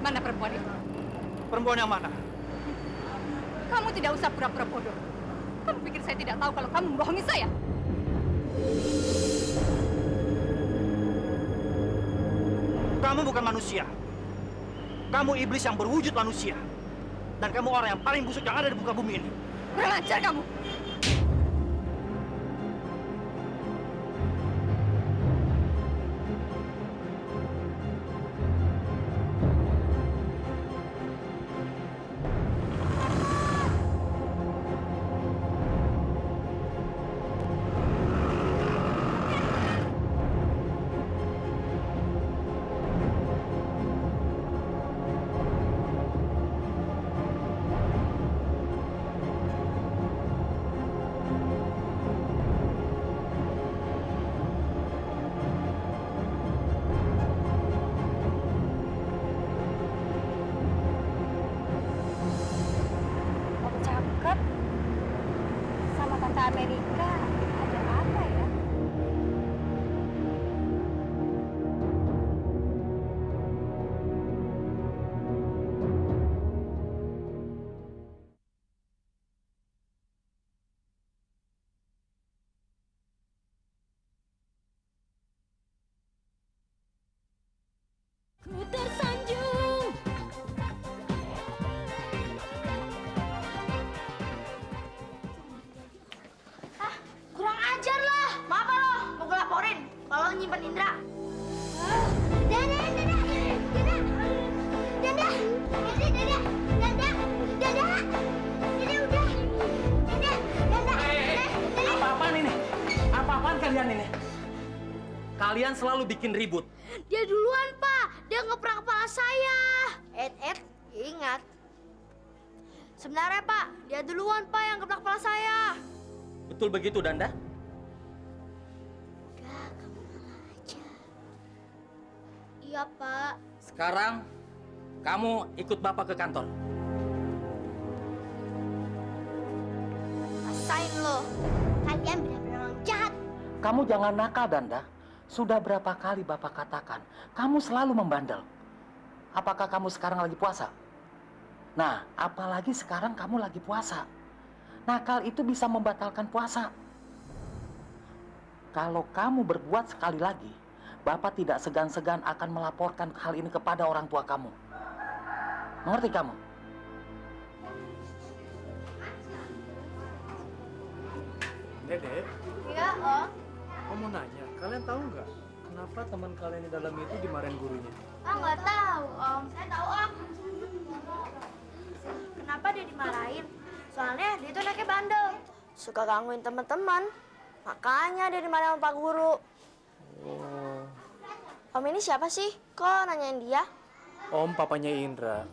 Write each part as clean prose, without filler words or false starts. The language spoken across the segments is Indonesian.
Mana perempuan itu? Perempuan yang mana? Kamu tidak usah pura-pura bodoh. Kamu pikir saya tidak tahu kalau kamu membohongi saya? Kamu bukan manusia. Kamu iblis yang berwujud manusia. Dan kamu orang yang paling busuk yang ada di muka bumi ini. Kurang ajar kamu! Om cakep sama tante Amerika ada apa ya? Ku tersanjung. Kurang ajar lah. Apa lo? Mau gue laporin kalau nyimpen Indra. Dada, dada, dada, dada, dada, dada, dada, dada, dada udah, dada, dada, dada. Apa-apaan ini? Apa-apaan kalian ini? Kalian selalu bikin ribut. Dia duluan, Pak. Dia ngeprank kepala saya. Ingat. Sebenarnya, Pak, dia duluan, Pak, yang ngeprank kepala saya. Betul begitu, Danda? Enggak, kamu malah aja. Iya, Pak. Sekarang kamu ikut Bapak ke kantor. Rasain lo. Kalian benar-benar orang jahat. Kamu jangan nakal, Danda. Sudah berapa kali Bapak katakan, kamu selalu membandel. Apakah kamu sekarang lagi puasa? Nah, apalagi sekarang kamu lagi puasa. Nakal itu bisa membatalkan puasa. Kalau kamu berbuat sekali lagi, Bapak tidak segan-segan akan melaporkan hal ini kepada orang tua kamu. Mengerti kamu? Dede, Iya, Om. kamu nanya, kalian tahu nggak kenapa teman kalian di dalam itu dimarahin gurunya? Nggak tahu, Om. Saya tahu, Om. Kenapa dia dimarahin? Soalnya dia tuh anaknya bandel. Suka gangguin teman-teman. Makanya dia dimarahin sama Pak Guru. Oh, Om ini siapa sih? Kok nanyain dia? Om papanya Indra.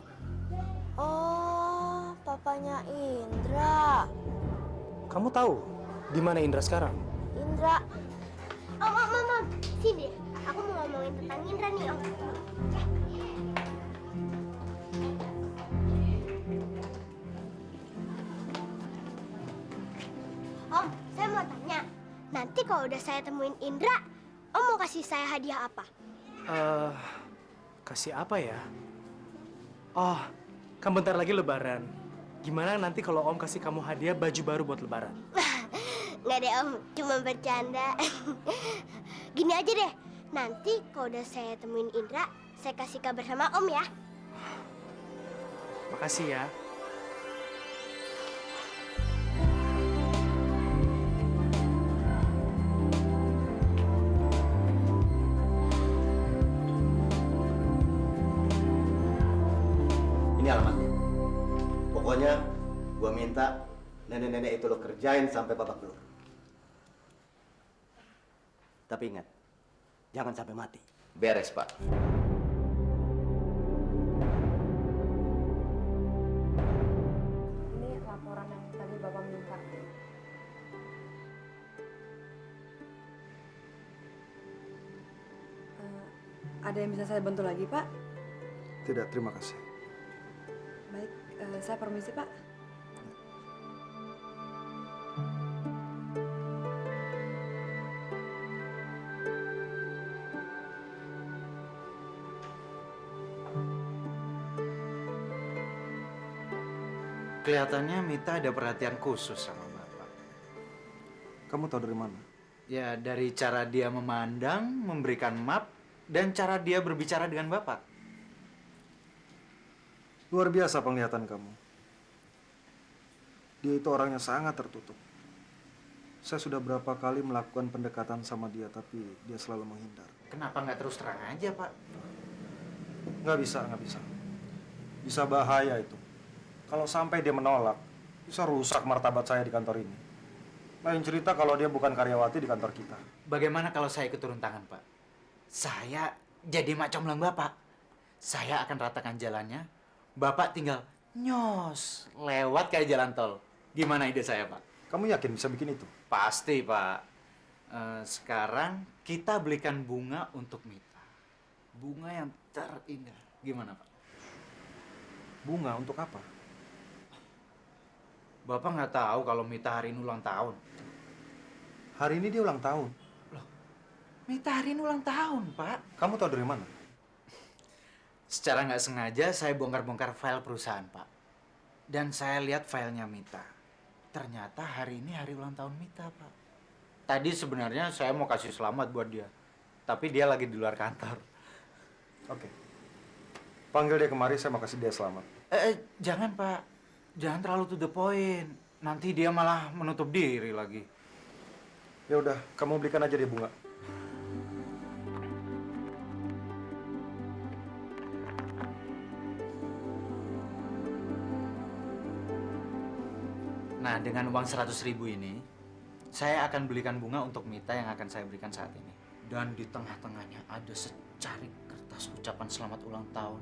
Oh, papanya Indra. Kamu tahu di mana Indra sekarang? Indra. Om. Sini. Aku mau ngomongin tentang Indra nih, Om. Om, saya mau tanya. Nanti kalau udah saya temuin Indra, Om mau kasih saya hadiah apa? Kasih apa ya? Oh, kan bentar lagi Lebaran. Gimana nanti kalau Om kasih kamu hadiah baju baru buat Lebaran? Nggak deh, Om. Cuma bercanda. Gini aja deh. Nanti kalau udah saya temuin Indra, saya kasih kabar sama Om ya. Makasih ya. Ini alamatnya. Pokoknya gua minta nenek-nenek itu lo kerjain sampai babak belur. Tapi ingat, jangan sampai mati. Beres, Pak. Ini laporan yang tadi Bapak minta. Ada yang bisa saya bantu lagi, Pak? Tidak, terima kasih. Baik, saya permisi, Pak. Kelihatannya Mita ada perhatian khusus sama Bapak. Kamu tahu dari mana? Ya, dari cara dia memandang, memberikan map, dan cara dia berbicara dengan Bapak. Luar biasa penglihatan kamu. Dia itu orangnya sangat tertutup. Saya sudah berapa kali melakukan pendekatan sama dia, tapi dia selalu menghindar. Kenapa nggak terus terang aja, Pak? Nggak bisa. Bisa bahaya itu. Kalau sampai dia menolak, bisa rusak martabat saya di kantor ini. Lain cerita kalau dia bukan karyawati di kantor kita. Bagaimana kalau saya ikut turun tangan, Pak? Saya jadi mak comblang Bapak. Saya akan ratakan jalannya. Bapak tinggal nyos lewat kayak jalan tol. Gimana ide saya, Pak? Kamu yakin bisa bikin itu? Pasti, Pak. Sekarang kita belikan bunga untuk Mita. Bunga yang terindah. Gimana, Pak? Bunga untuk apa? Bapak nggak tahu kalau Mita hari ini ulang tahun. Hari ini dia ulang tahun. Mita hari ini ulang tahun, Pak. Kamu tahu dari mana? Secara nggak sengaja saya bongkar-bongkar file perusahaan, Pak. Dan saya lihat filenya Mita. Ternyata hari ini hari ulang tahun Mita, Pak. Tadi sebenarnya saya mau kasih selamat buat dia. Tapi dia lagi di luar kantor. Oke. Panggil dia kemari, saya mau kasih dia selamat. Jangan, Pak. Jangan terlalu to the point. Nanti dia malah menutup diri lagi. Ya udah, kamu belikan aja dia bunga. Nah, dengan uang 100.000 ini, saya akan belikan bunga untuk Mita yang akan saya berikan saat ini. Dan di tengah-tengahnya ada secarik kertas ucapan selamat ulang tahun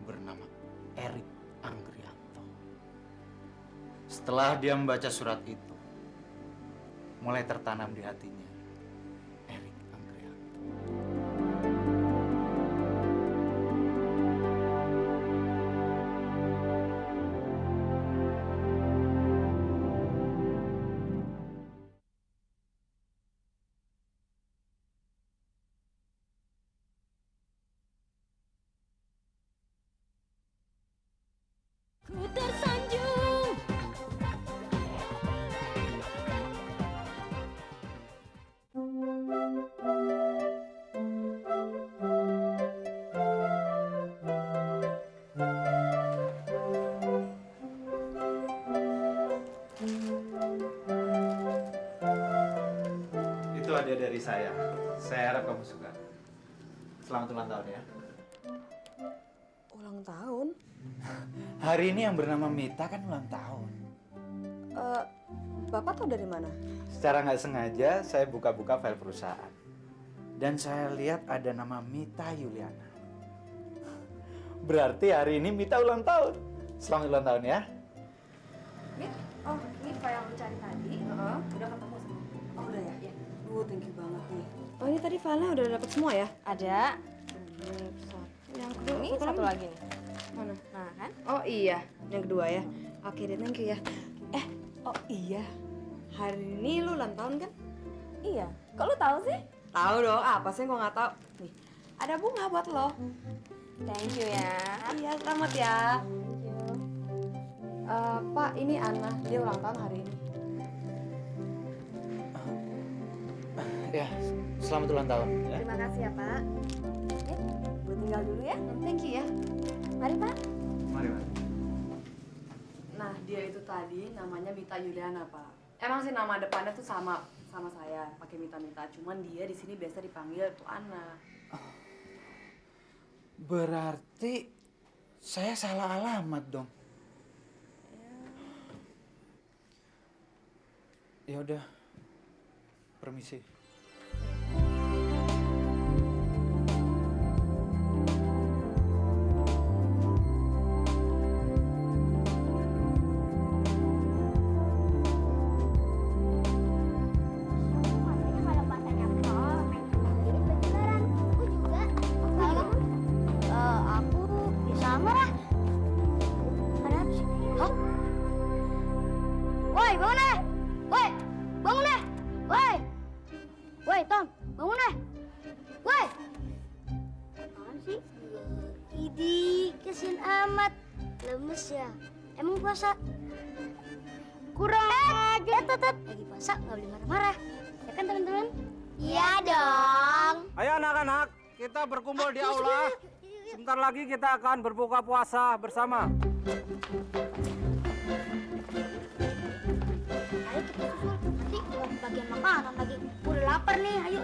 bernama Erik Anggrianto. Setelah dia membaca surat itu, mulai tertanam di hatinya Erik Anggrianto. Ku tersanjung. Itu hadiah dari saya. Saya harap kamu suka. Selamat ulang tahun ya. Ulang tahun? Hari ini yang bernama Mita kan ulang tahun. Bapak tahu dari mana? Secara nggak sengaja saya buka-buka file perusahaan. Dan saya lihat ada nama Mita Yuliana. Berarti hari ini Mita ulang tahun. Selamat ulang tahun ya. Mit? Oh, ini file yang lu cari tadi. Udah ketemu semua. Oh, udah ya? Iya. Thank you banget nih. Oh, ini tadi filenya udah dapet semua ya? Ada. Yang kedua, Ini satu lagi nih. Mana? Nah kan? Oh iya, yang kedua ya. Oke deh, thank you ya. Oh iya. Hari ini lu ulang tahun kan? Iya. Kok lu tahu sih? Tahu dong, apa sih gua nggak tahu. Nih, ada bunga buat lo. Thank you ya. Iya, selamat ya. Thank you. Pak, ini Ana, dia ulang tahun hari ini. Ya, selamat ulang tahun ya. Terima kasih ya Pak. Gue tinggal dulu ya. Thank you ya. Mari Pak. Mari, Mas. Nah, dia itu tadi namanya Mita Yuliana, Pak. Emang sih nama depannya tuh sama saya, pakai Mita. Cuman dia di sini biasa dipanggil tuh Ana. Berarti saya salah alamat dong. Ya udah. Permisi. Kalau pasarnya Paul main ini beneran, aku juga. Kalau aku bisa marah. Ada apa sih? Hah? Woi, bangun deh! Woi, bangun deh! Woi! Woi, Tom, bangun deh! Woi! Apaan sih? Idi, kesian amat. Lemes ya? emang puasa. Kurang aja. Lagi puasa nggak boleh marah-marah. Ya kan teman-teman? Iya dong. Ayo anak-anak, kita berkumpul di aula. Sebentar lagi kita akan berbuka puasa bersama. Ayo kita susul. Nanti buat bagian makanan lagi. Udah lapar nih. Ayo.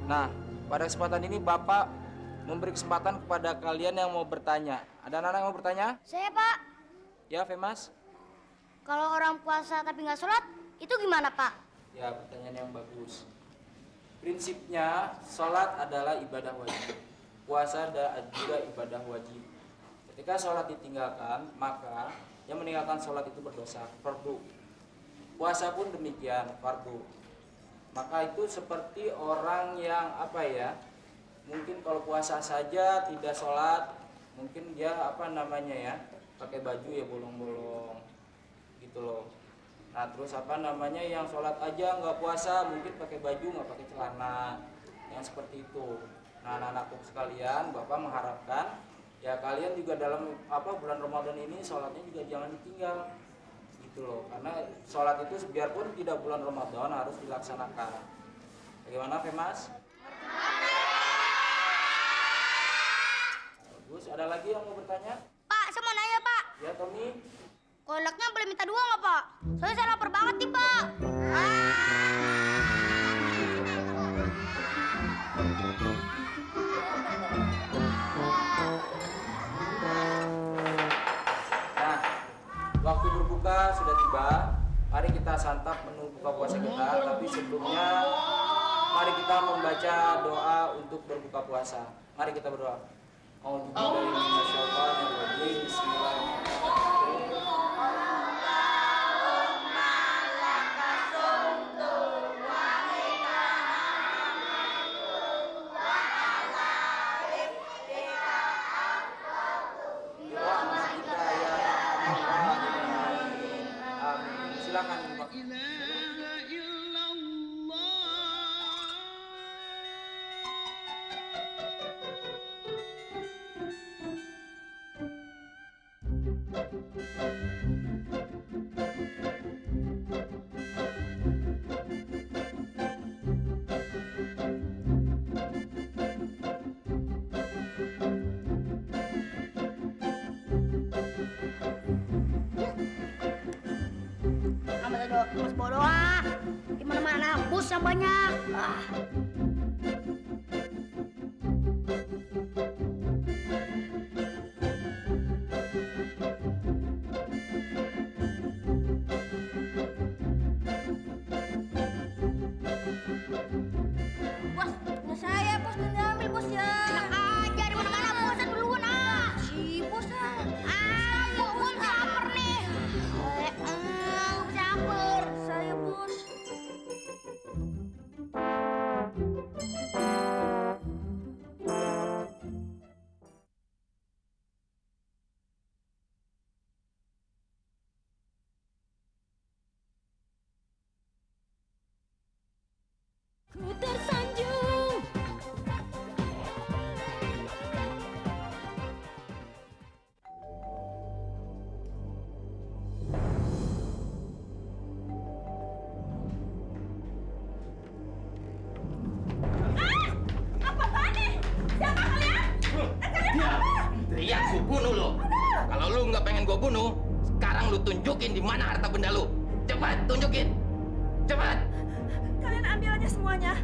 Nah, pada kesempatan ini Bapak memberi kesempatan kepada kalian yang mau bertanya. Ada anak-anak yang mau bertanya? Saya Pak. Ya, Femas? Kalau orang puasa tapi nggak sholat, itu gimana Pak? Ya, pertanyaan yang bagus. Prinsipnya, sholat adalah ibadah wajib. Puasa juga ibadah wajib. Ketika sholat ditinggalkan, maka yang meninggalkan sholat itu berdosa, fardu. Puasa pun demikian, fardu. Maka itu seperti orang yang mungkin kalau puasa saja tidak sholat, mungkin dia pakai baju ya bolong-bolong gitu loh. Nah terus yang sholat aja nggak puasa, mungkin pakai baju nggak pakai celana, yang seperti itu. Nah anak-anakku sekalian, Bapak mengharapkan ya kalian juga dalam bulan Ramadan ini sholatnya juga jangan ditinggal gitu loh, karena sholat itu biarpun tidak bulan Ramadan harus dilaksanakan. Bagaimana Femas? Bagus, ada lagi yang mau bertanya? Pak, saya mau nanya Pak. Ya Tommy. Kolaknya boleh minta 2 nggak Pak? Soalnya saya lapar banget nih Pak. Nah, waktu berbuka sudah tiba. Mari kita santap menu buka puasa kita. Tapi sebelumnya, mari kita membaca doa untuk berbuka puasa. Mari kita berdoa. Bismillahirrahmanirrahim. Silakan Pak. Mas bawa doa bos yang banyak. Bos, punya saya bos, jangan diambil bos ya. Enak aja di mana-mana bos, saya duluan ah. Si bos ah. Bos caper nih. Caper, saya bos. Ku tersanjung. Teriak, gue bunuh lo. Kalau lu nggak pengen gue bunuh, sekarang lu tunjukin di mana harta benda lu. Cepat, tunjukin. Cepat. Kalian ambil aja semuanya,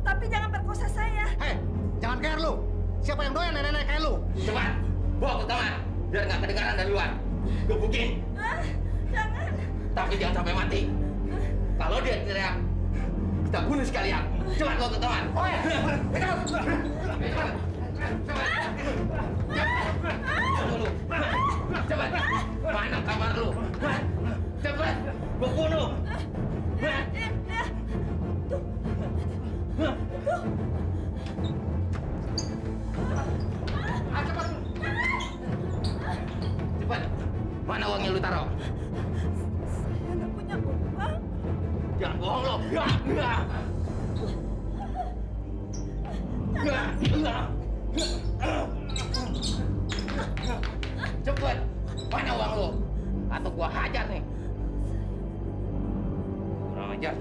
tapi jangan perkosa saya. Hei, jangan kayak lu. Siapa yang doyan nenek-nenek kayak lu? Cepat, bawa ke kamar. Biar nggak kedengaran dari luar. Gebukin. Jangan. Tapi jangan sampai mati. Kalau dia teriak, kita bunuh sekalian. Cepat bawa ke kamar. Oh ya. Cepat. Cepat. Dulu. Cepat. Mana kamar lu? Cepat. Gua bunuh. Cepat. Mana uangnya lu taruh? Saya nggak punya uang. Jangan bohong lo. Cepet, mana uang lo? Atau gua hajar nih. Kurang ajar.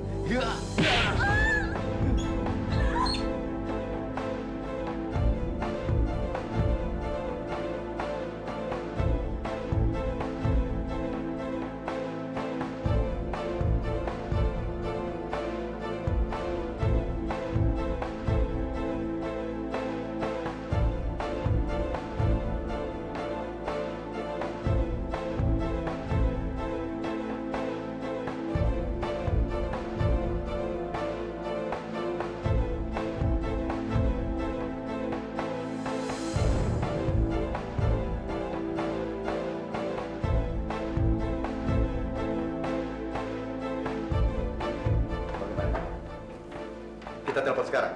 Kita telepon sekarang.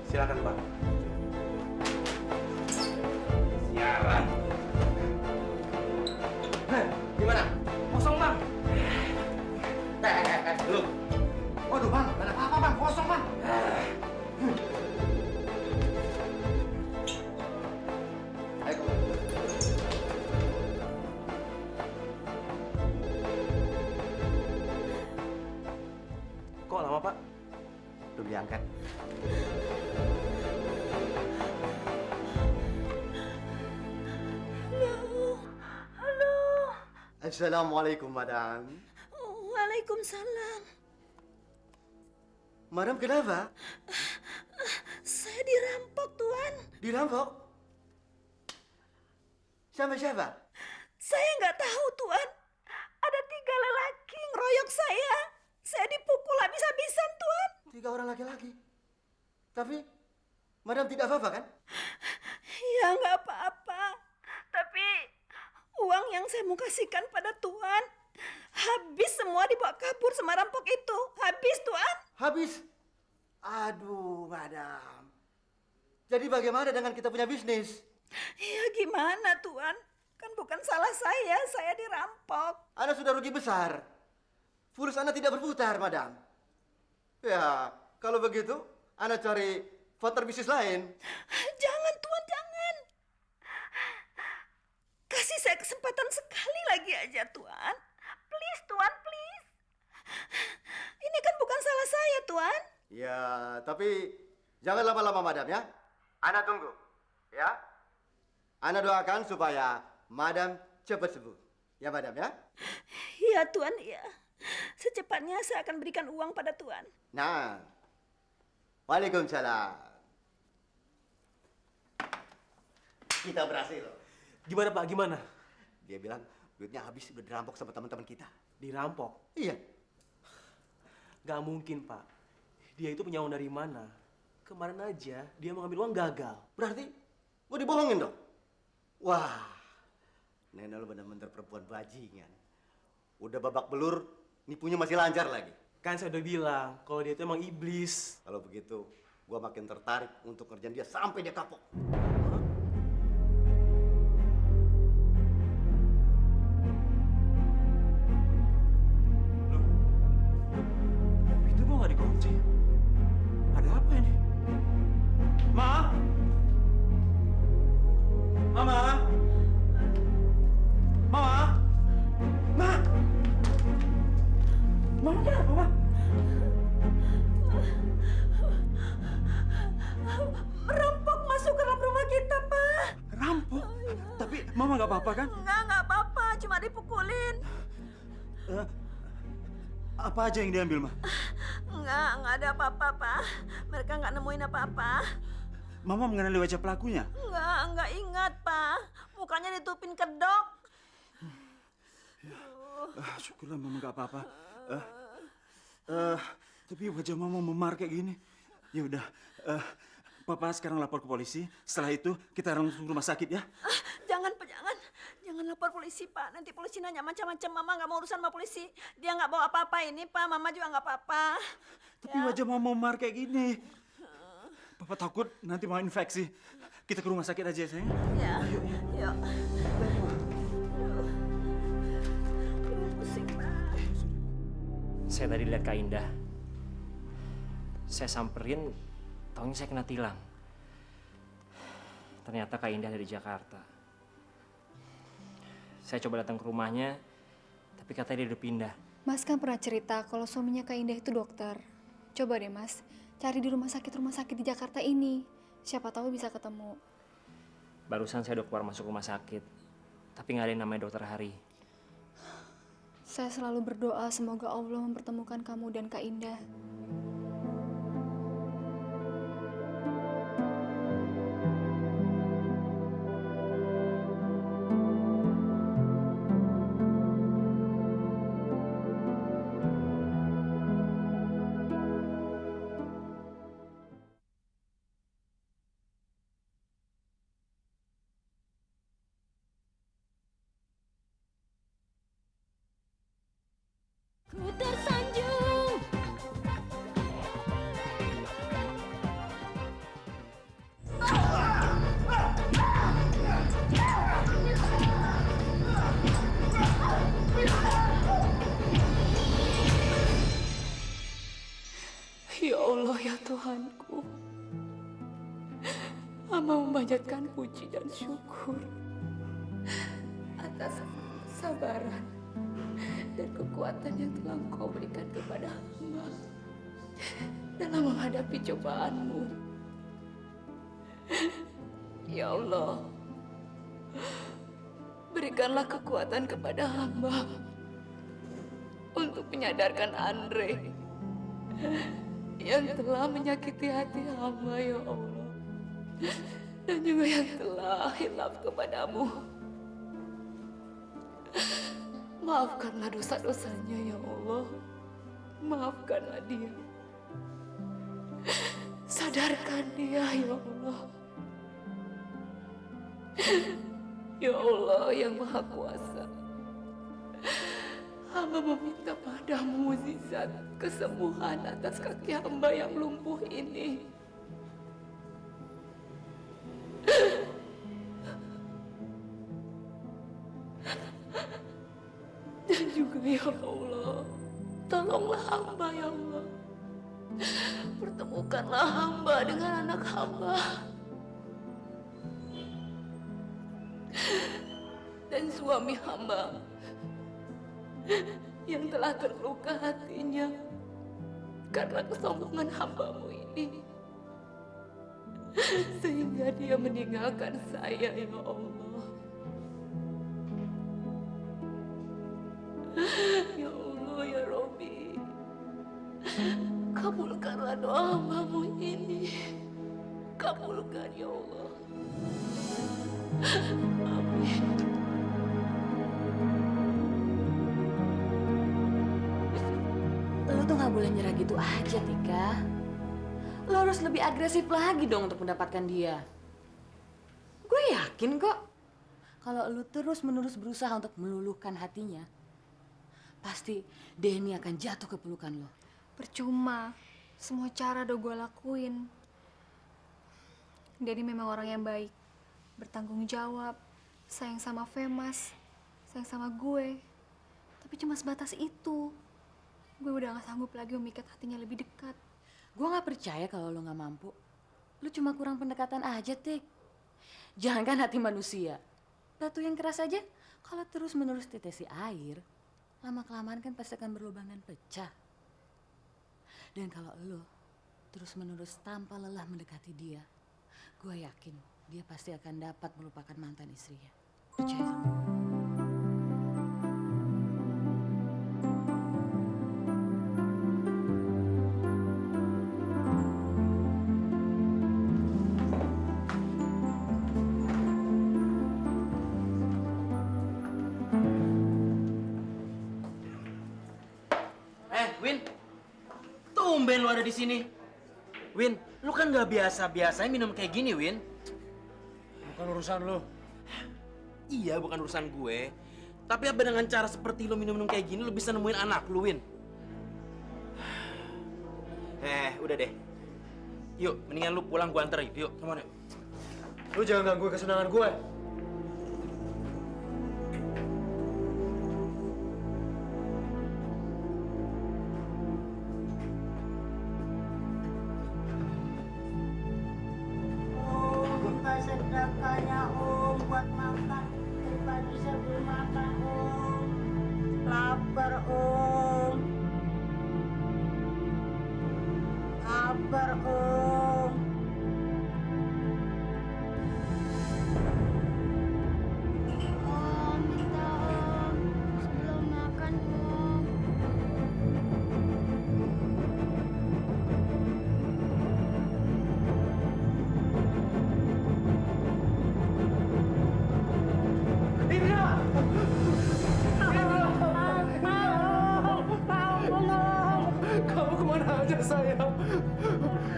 Silakan, Pak. Siaran. Gimana? Kosong, Bang. Lu. Waduh, Bang. Gak ada apa-apa, Bang. Kosong, Bang. Ayo. Kok lama, Pak? Belum diangkat. Halo. Assalamualaikum, Madam. Waalaikumsalam. Madam, kenapa? Saya dirampok, Tuan. Dirampok? Sama siapa? Saya nggak tahu, Tuan. Ada 3 lelaki ngeroyok saya. Saya dipukul habis-habisan, Tuan. 3 orang laki-laki. Tapi, Madam tidak apa-apa, kan? Ya nggak apa-apa. Tapi uang yang saya mau kasihkan pada Tuan habis semua dibawa kabur sama rampok itu. Habis, Tuan. Habis. Aduh, Madam. Jadi bagaimana dengan kita punya bisnis? Ya gimana, Tuan? Kan bukan salah saya dirampok. Anda sudah rugi besar. Fulus Anda tidak berputar, Madam. Ya, kalau begitu, Anda cari partner bisnis lain. Jangan, Tuan, jangan. Kasih saya kesempatan sekali lagi aja, Tuan. Please, Tuan, please. Ini kan bukan salah saya, Tuan. Ya, tapi jangan lama-lama, Madam, ya. Anda tunggu, ya. Anda doakan supaya Madam cepat sembuh. Ya, Madam, ya. Iya, Tuan, iya. Secepatnya saya akan berikan uang pada Tuan. Nah, waalaikumsalam. Kita berhasil. Gimana Pak, gimana? Dia bilang duitnya habis udah dirampok sama teman-teman kita. Dirampok? Iya. Gak mungkin Pak. Dia itu punya uang dari mana? Kemarin aja dia mau ngambil uang gagal. Berarti gue dibohongin dong? Wah, Nenek lo benar-benar perempuan bajingan. Udah babak belur, nipunya masih lancar lagi. Kan saya udah bilang, kalau dia itu emang iblis. Kalau begitu, gue makin tertarik untuk ngerjain dia sampai dia kapok. Itu kok nggak dikunci? Ada apa ini? Ma? Mama? Mama? Ma? Mama kenapa, Ma? Merampok masuk ke dalam rumah kita, Pak. Rampok? Tapi Mama nggak apa-apa kan? Enggak apa-apa, cuma dipukulin. Apa aja yang diambil, Ma? Enggak ada apa-apa, Pak. Mereka nggak nemuin apa-apa. Mama mengenali wajah pelakunya? Enggak ingat, Pak. Mukanya ditutupin kedok. Syukurlah Mama nggak apa-apa. Tapi wajah Mama memar kayak gini. Ya udah, Papa sekarang lapor ke polisi. Setelah itu kita langsung ke rumah sakit ya. Jangan, Pak, jangan. Jangan lapor polisi, Pak. Nanti polisi nanya macam-macam. Mama nggak mau urusan sama polisi. Dia nggak bawa apa-apa ini, Pak. Mama juga nggak apa-apa. Tapi wajah Mama memar kayak gini. Papa takut nanti mau infeksi. Kita ke rumah sakit aja ya, sayang. Ya, yuk. Pusing, Pak. Saya tadi lihat Kak Indah. Saya samperin, taunya saya kena tilang. Ternyata Kak Indah dari Jakarta. Saya coba datang ke rumahnya, tapi katanya dia udah pindah. Mas kan pernah cerita kalau suaminya Kak Indah itu dokter. Coba deh Mas, cari di rumah sakit di Jakarta ini. Siapa tahu bisa ketemu. Barusan saya udah keluar masuk rumah sakit, tapi nggak ada yang namanya Dokter Hari. Saya selalu berdoa semoga Allah mempertemukan kamu dan Kak Indah. Ku tersanjung. Ya Allah, ya Tuhanku. Hamba memanjatkan puji dan syukur atas kesabaran dan kekuatan yang telah Engkau berikan kepada hamba dalam menghadapi cobaan-Mu. Ya Allah, berikanlah kekuatan kepada hamba untuk menyadarkan Andre yang telah menyakiti hati hamba, ya Allah, dan juga yang telah hilaf kepadamu. Maafkanlah dosa-dosanya, ya Allah. Maafkanlah dia. Sadarkan dia, ya Allah. Ya Allah yang Maha Kuasa, hamba meminta padamu mukjizat kesembuhan atas kaki hamba yang lumpuh ini. Dan juga ya Allah, tolonglah hamba ya Allah. Pertemukanlah hamba dengan anak hamba. Dan suami hamba yang telah terluka hatinya karena kesombongan hambamu ini. Sehingga dia meninggalkan saya ya Allah. Ya Allah ya Rabb. Kabulkanlah doa hambamu ini. Kabulkan ya Allah. Amin. Lo tuh nggak boleh nyerah gitu aja, Tika. Lo harus lebih agresif lagi dong untuk mendapatkan dia. Gue yakin kok, kalau lo terus-menerus berusaha untuk meluluhkan hatinya, pasti Denny akan jatuh ke pelukan lo. Percuma, semua cara udah gue lakuin. Denny memang orang yang baik, bertanggung jawab, sayang sama Femas, sayang sama gue. Tapi cuma sebatas itu. Gue udah gak sanggup lagi memikat hatinya lebih dekat. Gue gak percaya kalau lo gak mampu. Lo cuma kurang pendekatan aja, Tik. Jangankan hati manusia. Batu yang keras aja, kalau terus-menerus tetesi air, lama-kelamaan kan pasti akan berlubang dan pecah. Dan kalau lo terus-menerus tanpa lelah mendekati dia, gue yakin dia pasti akan dapat melupakan mantan istrinya. Percaya sama gue. Win, tumben lu ada di sini. Win, lu kan nggak biasa-biasanya minum kayak gini, Win. Bukan urusan lo. Iya, bukan urusan gue. Tapi apa dengan cara seperti lu minum-minum kayak gini, lu bisa nemuin anak lu, Win? Udah deh. Yuk, mendingan lu pulang, gua anterin. Yuk, come on, yuk. Lu jangan ganggu kesenangan gue. Buka sedekahnya Om buat makan. Kita bisa beli makan Om. Lapar Om. Lapar Om. Om, minta Om. Sebelum makan Om. Kamu kemana aja sayang?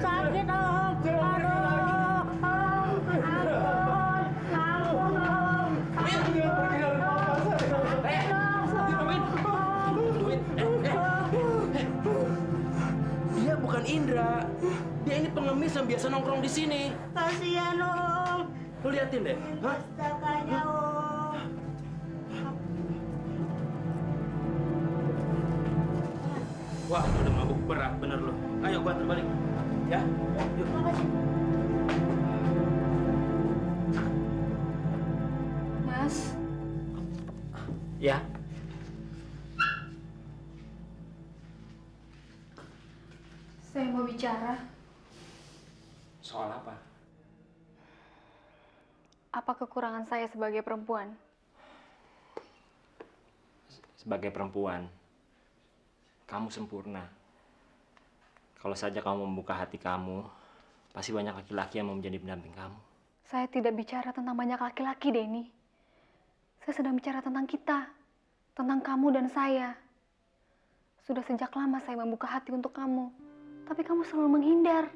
Sakit Om. Aduh. Ampun. Ampun Om. Dia bukan Indra. Dia ini pengemis yang biasa nongkrong di sini. Kasihan Om. Lu liatin deh. Hah? Sedekahnya Om. Wah, lu udah mabuk berat bener lu. Ayo gua antar balik. Ya? Yuk. Mas, Ya, saya mau bicara. soal apa? Apa kekurangan saya sebagai perempuan? Sebagai perempuan, kamu sempurna. Kalau saja kamu membuka hati kamu, pasti banyak laki-laki yang mau menjadi pendamping kamu. Saya tidak bicara tentang banyak laki-laki, Denny. Saya sedang bicara tentang kita, tentang kamu dan saya. Sudah sejak lama saya membuka hati untuk kamu, tapi kamu selalu menghindar.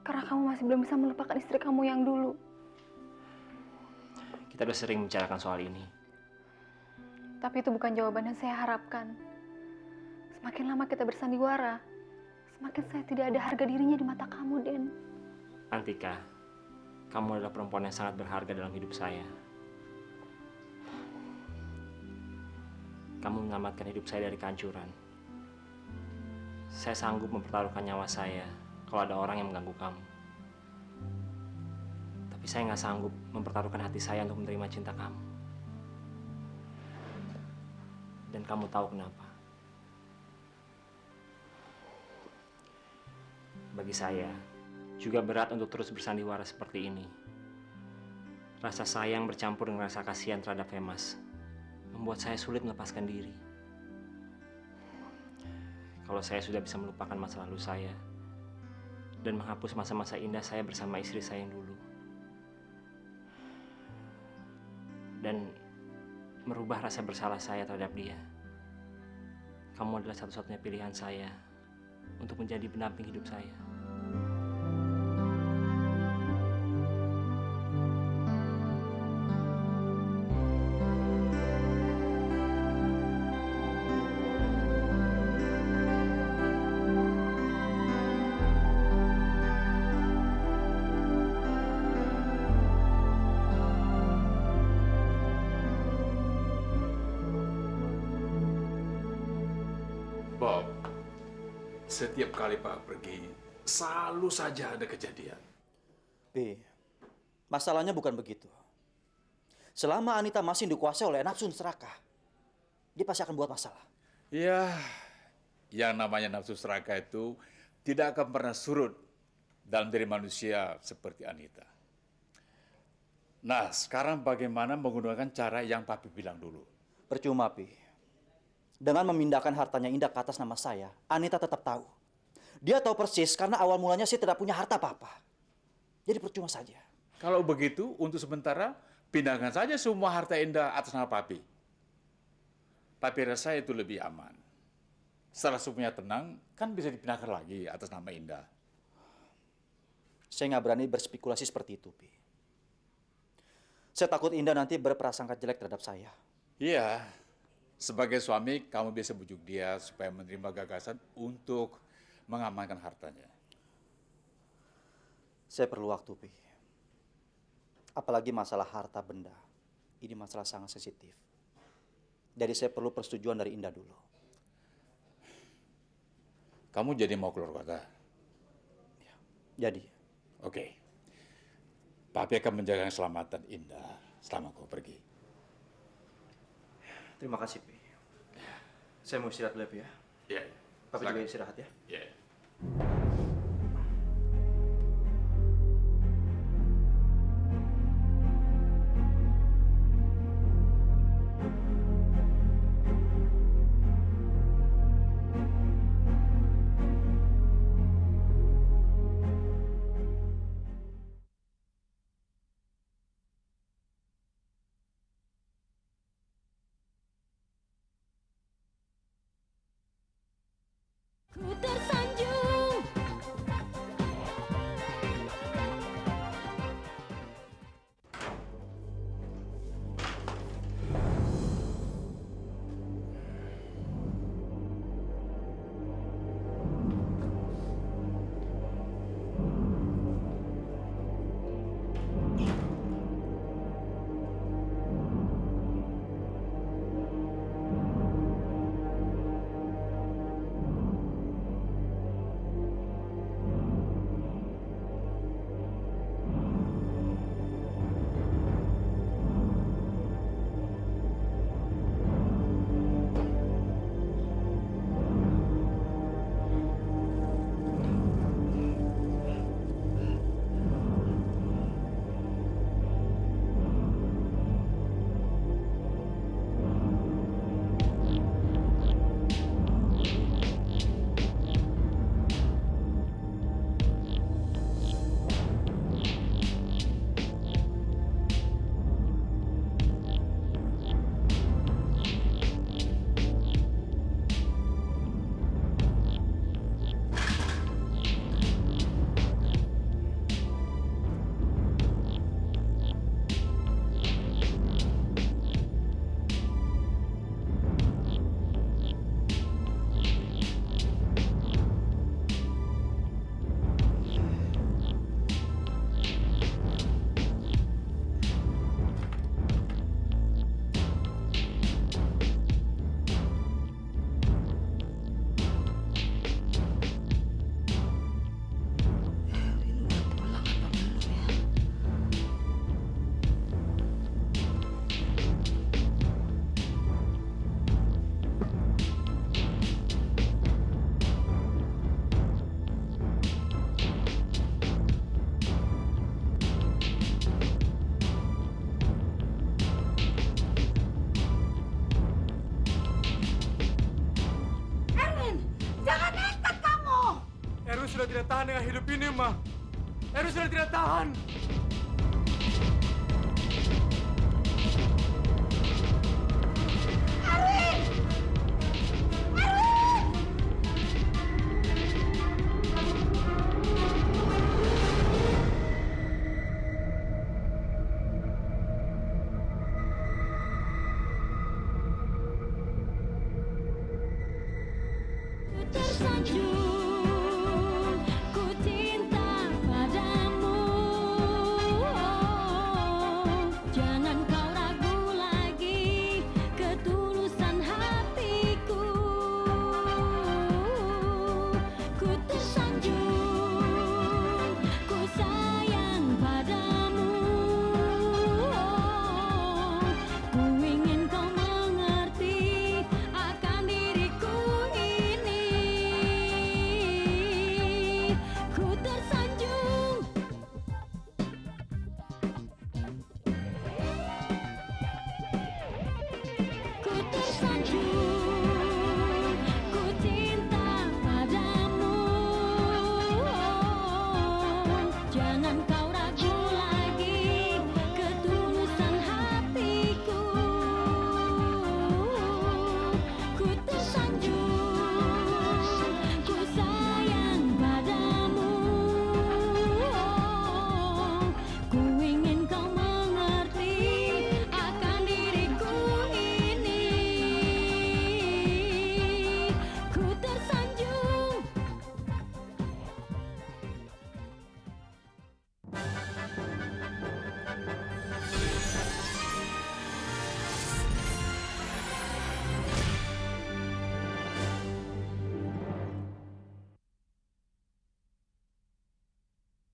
Karena kamu masih belum bisa melupakan istri kamu yang dulu. Kita udah sering membicarakan soal ini. Tapi itu bukan jawaban yang saya harapkan. Semakin lama kita bersandiwara, semakin saya tidak ada harga dirinya di mata kamu, Den. Antika, kamu adalah perempuan yang sangat berharga dalam hidup saya. Kamu menyelamatkan hidup saya dari kehancuran. Saya sanggup mempertaruhkan nyawa saya kalau ada orang yang mengganggu kamu. Tapi saya nggak sanggup mempertaruhkan hati saya untuk menerima cinta kamu. Dan kamu tahu kenapa? Bagi saya, juga berat untuk terus bersandiwara seperti ini. Rasa sayang bercampur dengan rasa kasihan terhadap Femas membuat saya sulit melepaskan diri. kalau saya sudah bisa melupakan masa lalu saya dan menghapus masa-masa indah saya bersama istri saya yang dulu. Dan merubah rasa bersalah saya terhadap dia. Kamu adalah satu-satunya pilihan saya untuk menjadi pendamping hidup saya. Bob, setiap kali Pak pergi, selalu saja ada kejadian. Pi, masalahnya bukan begitu. Selama Anita masih dikuasai oleh nafsu serakah, dia pasti akan buat masalah. Ya, yang namanya nafsu serakah itu tidak akan pernah surut dalam diri manusia seperti Anita. Nah, sekarang bagaimana menggunakan cara yang Papi bilang dulu? Percuma, Pi. Dengan memindahkan hartanya Indah ke atas nama saya, Anita tetap tahu. Dia tahu persis karena awal mulanya saya tidak punya harta apa-apa. Jadi percuma saja. Kalau begitu, untuk sementara, pindahkan saja semua harta Indah atas nama Papi. Papi rasa itu lebih aman. Setelah semuanya tenang, kan bisa dipindahkan lagi atas nama Indah. Saya nggak berani berspekulasi seperti itu, Pi. Saya takut Indah nanti berprasangka jelek terhadap saya. Iya. Sebagai suami, kamu bisa bujuk dia supaya menerima gagasan untuk mengamankan hartanya. Saya perlu waktu, Pi. Apalagi masalah harta benda. Ini masalah sangat sensitif. Jadi saya perlu persetujuan dari Indah dulu. Kamu jadi mau keluar kota? Ya, jadi. Oke. Papi akan menjaga keselamatan Indah selama kau pergi. Terima kasih, Pi. Saya mau istirahat dulu, Pi, ya. Iya. Papi juga istirahat ya. Iya. Ku tersanjung. tidak tahan dengan hidup ini, Ma. Erwin sudah tidak tahan. Tersanjung